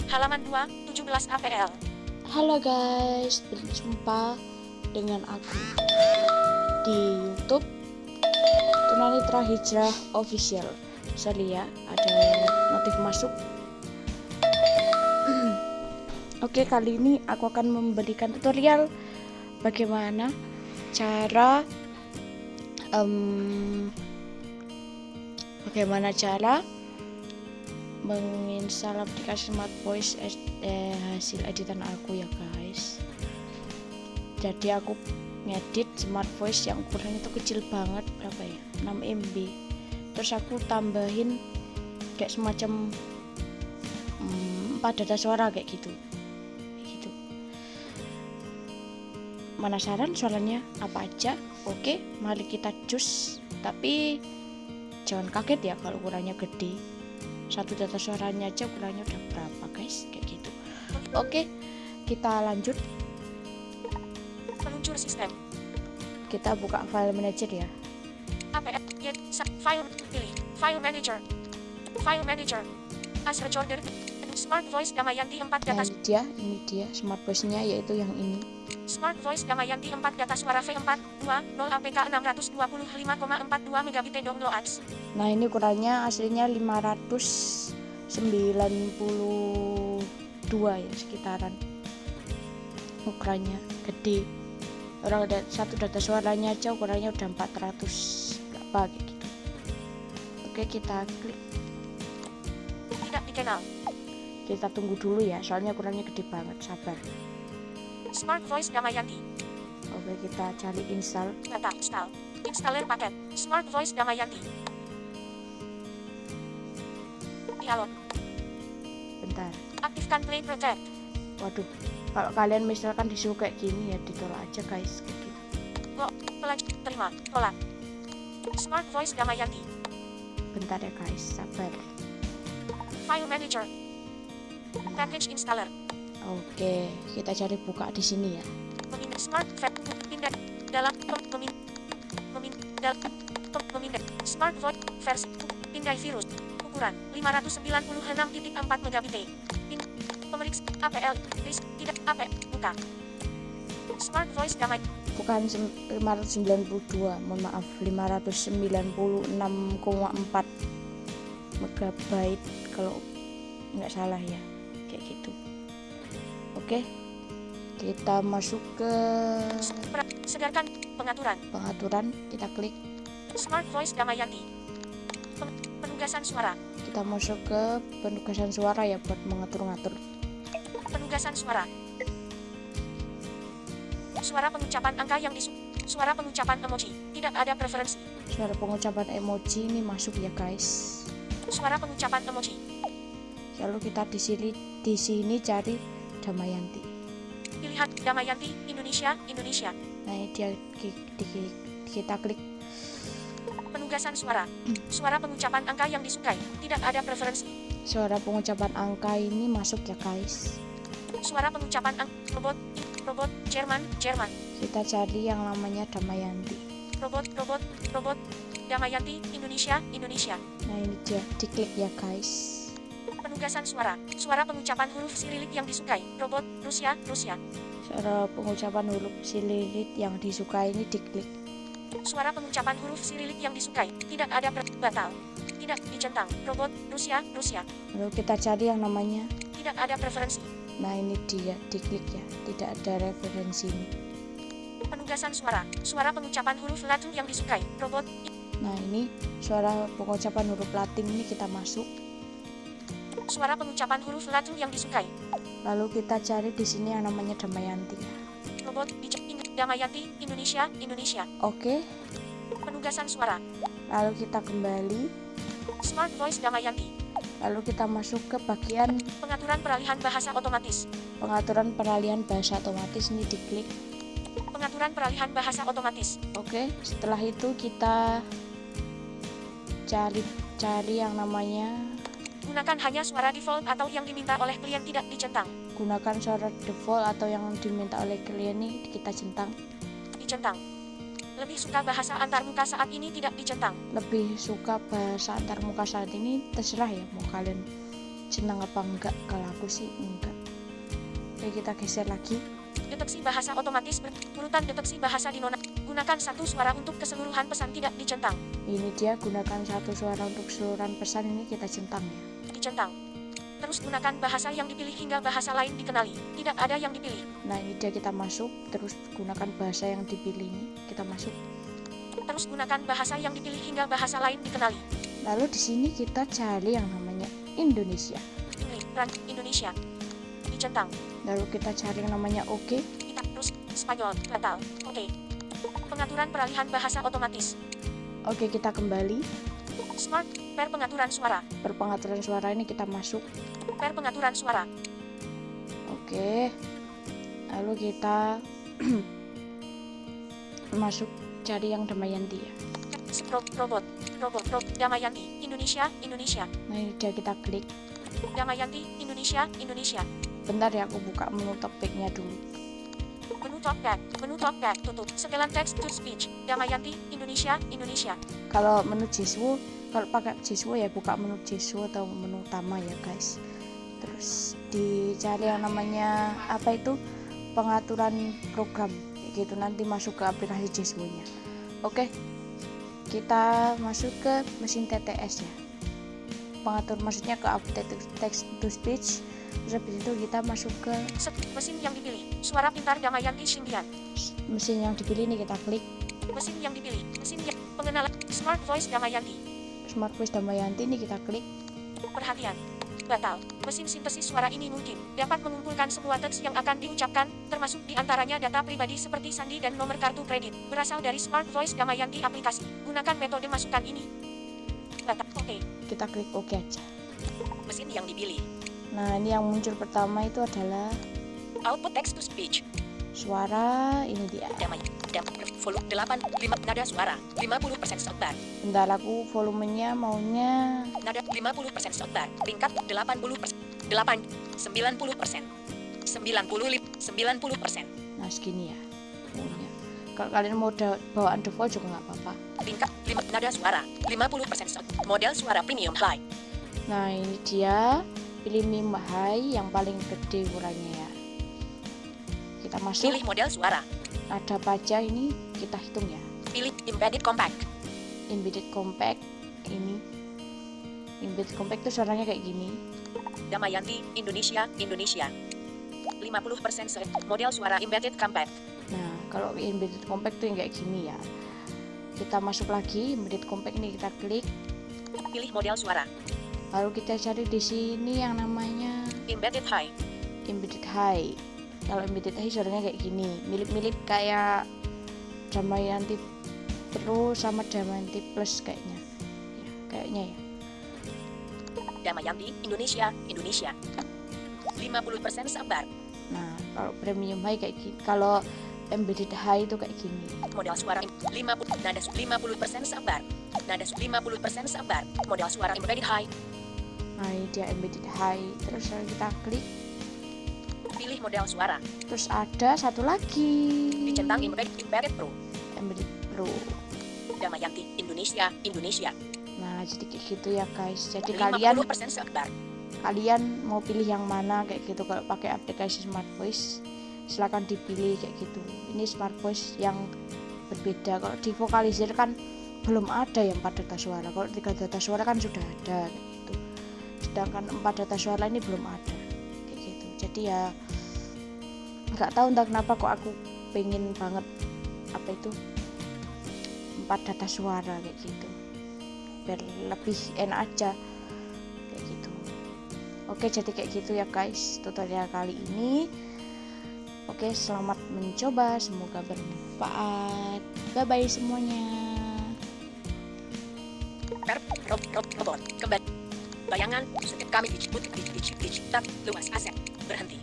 Halaman 2, 17 APL. Halo guys, berjumpa dengan aku di YouTube Tunanetra Hijrah Official. Sorry ya, ada notif masuk. Oke, kali ini aku akan memberikan tutorial bagaimana cara menginstal aplikasi Smart Voice hasil editan aku ya guys. Jadi aku ngedit Smart Voice yang ukurannya itu kecil banget, berapa ya, 6 MB. Terus aku tambahin kayak semacam 4 data suara kayak gitu. Penasaran suaranya apa aja? Oke, mari kita cus. Tapi jangan kaget ya kalau ukurannya gede. Satu data suaranya aja ukurannya udah berapa guys, kayak gitu. Oke, kita lanjut. Peluncur sistem. Kita buka file manager ya. APL, file, pilih, file manager. File manager. As recorder, Smart Voice Damayanti 4 data. Ini dia Smart Voice-nya, yaitu yang ini. Smart Voice Damayanti 4 data suara V420 APK 625,42 megabit downloads. Nah, ini ukurannya aslinya 592 ya, sekitaran. Ukurannya gede. Orang ada satu data suaranya aja ukurannya udah 400 berapa kayak gitu. Oke, kita klik. Tidak dikenal. Kita tunggu dulu ya, soalnya ukurannya gede banget, sabar. Smart Voice Damayanti. Oke, kita cari install. Data install. Installer paket. Smart Voice Damayanti. Dialog. Bentar. Aktifkan Play Protect. Waduh, kalau kalian misalkan disuruh kayak gini ya ditolak aja guys, kayak gitu. Terima, tolak. Smart Voice Damayanti. Bentar ya guys, sabar. File Manager. Package Installer. Oke, kita cari buka di sini ya. Smart pindah dalam memindah Smart Voice versi pindai virus ukuran 596.4 megabit. Pemeriksa APL list tidak APL buka. Smart Voice damai Bukan 592, mohon maaf, 596,4 megabyte kalau nggak salah ya, kayak gitu. Oke, kita masuk ke segarkan pengaturan, kita klik Smart Voice Damayanti. Penugasan suara. Kita masuk ke penugasan suara ya, buat mengatur-ngatur. Penugasan suara. Suara pengucapan angka yang suara pengucapan emoji. Tidak ada preferensi. Suara pengucapan emoji ini masuk ya guys. Suara pengucapan emoji. Lalu kita di sini cari Damayanti. Pilihan Damayanti Indonesia. Nah, ini dia, kita klik. Penugasan suara. Suara pengucapan angka yang disukai. Tidak ada preferensi. Suara pengucapan angka ini masuk ya guys. Suara pengucapan robot Jerman. Kita cari yang namanya Damayanti. Robot Damayanti Indonesia. Nah, ini dia, diklik ya guys. Penugasan suara. Suara pengucapan huruf sirilik yang disukai. Robot Rusia. Suara pengucapan huruf sirilik yang disukai ini diklik. Suara pengucapan huruf sirilik yang disukai. Tidak ada batal. Tidak dicentang. Robot Rusia. Lalu kita cari yang namanya tidak ada preferensi. Nah, ini dia, diklik ya. Tidak ada referensi ini. Penugasan suara. Suara pengucapan huruf Latin yang disukai. Robot. Nah, ini suara pengucapan huruf Latin ini kita masuk. Suara pengucapan huruf Latin yang disukai. Lalu kita cari di sini yang namanya Damayanti ya. Robot Damayanti Indonesia. Oke. Penugasan suara. Lalu kita kembali. Smart Voice Damayanti. Lalu kita masuk ke bagian pengaturan peralihan bahasa otomatis. Pengaturan peralihan bahasa otomatis ini diklik. Pengaturan peralihan bahasa otomatis. Oke, setelah itu kita cari yang namanya gunakan hanya suara default atau yang diminta oleh klien, tidak dicentang. Gunakan suara default atau yang diminta oleh klien ini kita centang. Dicentang. Lebih suka bahasa antarmuka saat ini, tidak dicentang. Lebih suka bahasa antarmuka saat ini, terserah ya, mau kalian centang apa enggak. Kalau aku sih enggak. Oke, kita geser lagi. Deteksi bahasa otomatis urutan deteksi bahasa dinonaktifkan. Gunakan satu suara untuk keseluruhan pesan tidak dicentang. Ini dia, gunakan satu suara untuk keseluruhan pesan, ini kita centang ya. Dicentang. Terus gunakan bahasa yang dipilih hingga bahasa lain dikenali. Tidak ada yang dipilih. Nah, ini dia, kita masuk. Terus gunakan bahasa yang dipilih ini, kita masuk. Terus gunakan bahasa yang dipilih hingga bahasa lain dikenali. Lalu di sini kita cari yang namanya Indonesia. Indonesia. Dicentang. Lalu kita cari yang namanya oke. Kita terus Spanyol, batal. Oke. Pengaturan peralihan bahasa otomatis. Oke, kita kembali. Smart, per pengaturan suara. Per pengaturan suara ini kita masuk. Per pengaturan suara. Oke. Lalu kita masuk cari yang Damayanti ya. Robot, Damayanti, Indonesia. Nah, ini dia, kita klik. Damayanti, Indonesia. Bentar ya, aku buka menu topiknya dulu. Menu talkback, tutup. Setelan text to speech. Damayanti, Indonesia. Kalau menu Jeswo, kalau pakai Jeswo ya buka menu Jeswo atau menu utama ya guys. Terus dicari yang namanya apa itu, pengaturan program kayak gitu, nanti masuk ke aplikasi Jeswo-nya. Oke, kita masuk ke mesin TTS ya. Pengatur maksudnya ke update text to speech. Terus habis itu kita masuk ke mesin yang dipilih. Suara pintar Damayanti Shindian. Mesin yang dipilih ini kita klik. Mesin yang dipilih. Pengenalan Smart Voice Damayanti. Smart Voice Damayanti ini kita klik. Perhatian. Batal. Mesin sintesis suara ini mungkin dapat mengumpulkan semua teks yang akan diucapkan, termasuk diantaranya data pribadi seperti sandi dan nomor kartu kredit, berasal dari Smart Voice Damayanti aplikasi. Gunakan metode masukan ini. Batal. Oke. Kita klik oke aja. Mesin yang dipilih. Nah, ini yang muncul pertama itu adalah output text to speech. Suara, ini dia. Volume 85 nada suara 50% soundbar. Bentar, aku volumenya maunya Nada 50% soundbar. Tingkat 80%. 90%. 90%. nah segini ya maunya. Kalau kalian mau bawaan default juga nggak apa-apa. Tingkat 5 nada suara 50% sound. Model suara premium high. Nah, ini dia, pilih MIM high yang paling gede ukurannya ya. Kita masuk. Pilih model suara. Ada apa aja ini kita hitung ya. Pilih embedded compact. Embedded compact ini. Embedded compact itu suaranya kayak gini. Damayanti, Indonesia. 50% sound. Model suara embedded compact. Nah, kalau embedded compact itu yang kayak gini ya. Kita masuk lagi embedded compact ini, kita klik. Pilih model suara. Lalu kita cari di sini yang namanya Embedded high. embedded high. Kalau embedded high suaranya kayak gini, mirip-mirip kayak Damayanti Pro sama Damayanti Plus kayaknya. Ya, kayaknya ya. Damayanti, Indonesia. 50% sabar. Nah, kalau premium high kayak gini. Kalau embedded high itu kayak gini. Modal suara 50 nada 50% sabar. Nada 50% sabar. Modal suara embedded high. Nah, ini dia embedded high. Terus kita klik. Pilih model suara. Terus ada satu lagi. Dicentang embedded Pro. Embedded Pro. Damayanti, Indonesia. Nah, jadi kayak gitu ya guys. Jadi 50% sabar. kalian mau pilih yang mana kayak gitu. Kalau pakai aplikasi Smart Voice silakan dipilih kayak gitu. Ini Smart Voice yang berbeda. Kalau di Vocalizer kan belum ada yang 4 data suara. Kalau 3 data suara kan sudah ada kayak gitu. Sedangkan 4 data suara ini belum ada kayak gitu. Jadi ya nggak tahu entah kenapa kok aku pengen banget apa itu 4 data suara kayak gitu, biar lebih enak aja kayak gitu. Oke, jadi kayak gitu ya guys tutorial kali ini. Oke, selamat mencoba, semoga bermanfaat. Bye bye semuanya. Robot kembali. Bayangan kami tak luas aset berhenti.